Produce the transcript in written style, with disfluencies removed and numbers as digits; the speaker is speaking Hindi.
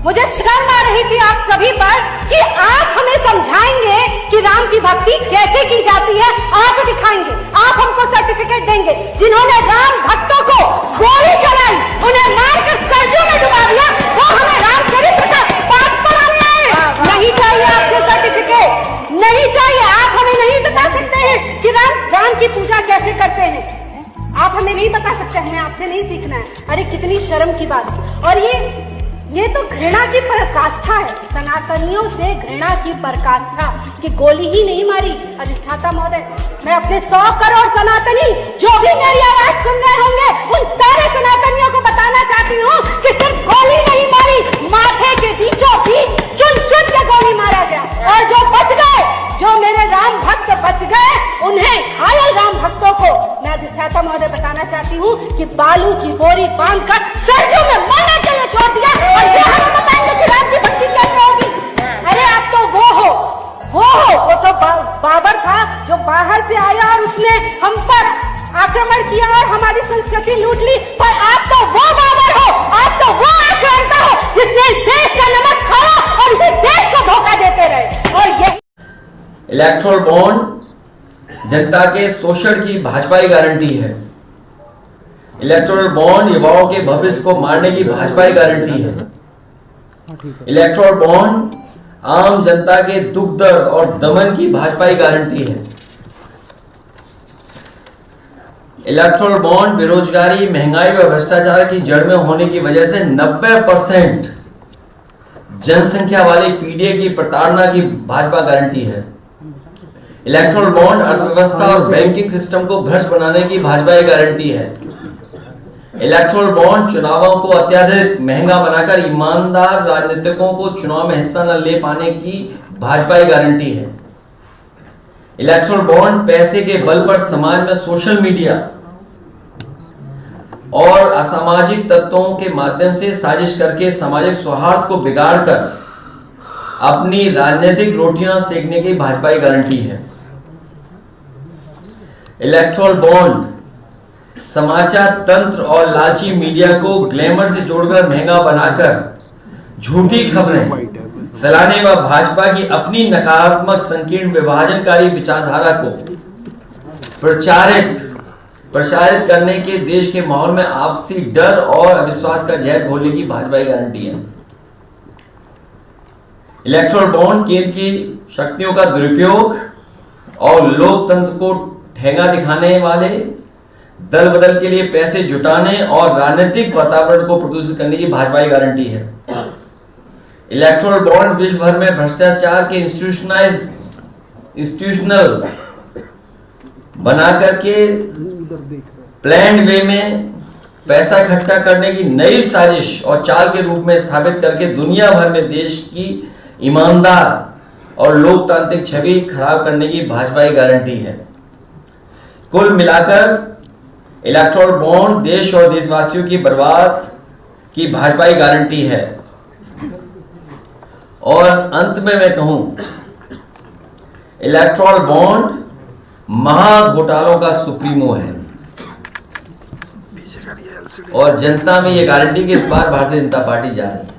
मुझे शर्म आ रही थी आप सभी पर कि आप हमें समझाएंगे कि राम की भक्ति कैसे की जाती है, आप दिखाएंगे, आप हमको सर्टिफिकेट देंगे। जिन्होंने राम भक्तों को गोली चलाई, उन्हें मारकर सरजू में डुबा दिया, वो हमें राम चरित्र का पाठ पढ़ाने आए। नहीं चाहिए आपसे सर्टिफिकेट, नहीं चाहिए। आप हमें नहीं बता सकते हैं कि राम की पूजा कैसे करते हैं, आप हमें नहीं बता सकते, हमें आपसे नहीं सीखना है। अरे कितनी शर्म की बात है। और ये तो घृणा की पराकाष्ठा है, सनातनियों से घृणा की पराकाष्ठा कि गोली ही नहीं मारी। अधिष्ठाता महोदय, मैं अपने 100 करोड़ सनातनी जो भी मेरी आवाज सुन रहे होंगे, उन सारे सनातनियों को बताना चाहती हूँ कि सिर्फ गोली नहीं मारी, माथे के बीचों बीच चुन चुन के गोली मारा गया। और जो बच गए, जो मेरे राम भक्त बच गए, उन्हें घायल राम भक्तों को मैं अधिष्ठाता महोदय बताना चाहती हूँ कि बालू की बोरी बांधकर सरजू में मरने के लिए छोड़ दिया। और ये हमें बताएंगे कि राम की भक्ति कैसे होगी। अरे आप तो वो तो बाबर था जो बाहर से आया और उसने हम पर आक्रमण किया और हमारी संस्कृति लूट ली। पर आप तो वो बाबर हो, आप तो वो आक्रांता हो जिसने इस देश का नमक खाया और इस देश को धोखा देते रहे। और ये इलेक्टोरल बॉन्ड जनता के शोषण की भाजपा की गारंटी है। इलेक्टोरल बॉन्ड युवाओं के भविष्य को मारने की भाजपा की गारंटी है। इलेक्टोरल बॉन्ड आम जनता के दुख दर्द और दमन की भाजपा की गारंटी है। इलेक्टोरल बॉन्ड बेरोजगारी, महंगाई व भ्रष्टाचार की जड़ में होने की वजह से 90% जनसंख्या वाली पीढ़ी की प्रताड़ना की भाजपा गारंटी है। इलेक्टोरल बॉन्ड अर्थव्यवस्था और बैंकिंग सिस्टम को भ्रष्ट बनाने की भाजपा की गारंटी है। इलेक्टोरल बॉन्ड चुनावों को अत्यधिक महंगा बनाकर ईमानदार राजनीतिकों को चुनाव में हिस्सा न ले पाने की भाजपा की गारंटी है। इलेक्टोरल बॉन्ड पैसे के बल पर समाज में सोशल मीडिया और असामाजिक तत्वों के माध्यम से साजिश करके सामाजिक सौहार्द को बिगाड़कर अपनी राजनीतिक रोटियां सेकने की भाजपा की गारंटी है। इलेक्टोरल बॉन्ड समाचार तंत्र और लालची मीडिया को ग्लैमर से जोड़कर महंगा बनाकर झूठी खबरें फैलाने व भाजपा की अपनी नकारात्मक संकीर्ण विभाजनकारी विचारधारा को प्रचारित करने के देश के माहौल में आपसी डर और अविश्वास का जहर घोलने की भाजपा की गारंटी है। इलेक्टोरल बॉन्ड केंद्र की शक्तियों का दुरुपयोग और लोकतंत्र को ठेंगा दिखाने वाले दल बदल के लिए पैसे जुटाने और राजनीतिक वातावरण को प्रदूषित करने की भाजपा की गारंटी है। इलेक्टोरल बॉन्ड विश्व भर में भ्रष्टाचार के इंस्टीट्यूशनल बना करके प्लान्ड वे में पैसा इकट्ठा करने की नई साजिश और चाल के रूप में स्थापित करके दुनिया भर में देश की ईमानदार और लोकतांत्रिक छवि खराब करने की भाजपा की गारंटी है। कुल मिलाकर इलेक्टोरल बॉन्ड देश और देशवासियों की बर्बाद की भाजपा की गारंटी है। और अंत में मैं कहूं, इलेक्टोरल बॉन्ड महाघोटालों का सुप्रीमो है और जनता में यह गारंटी कि इस बार भारतीय जनता पार्टी जा रही है।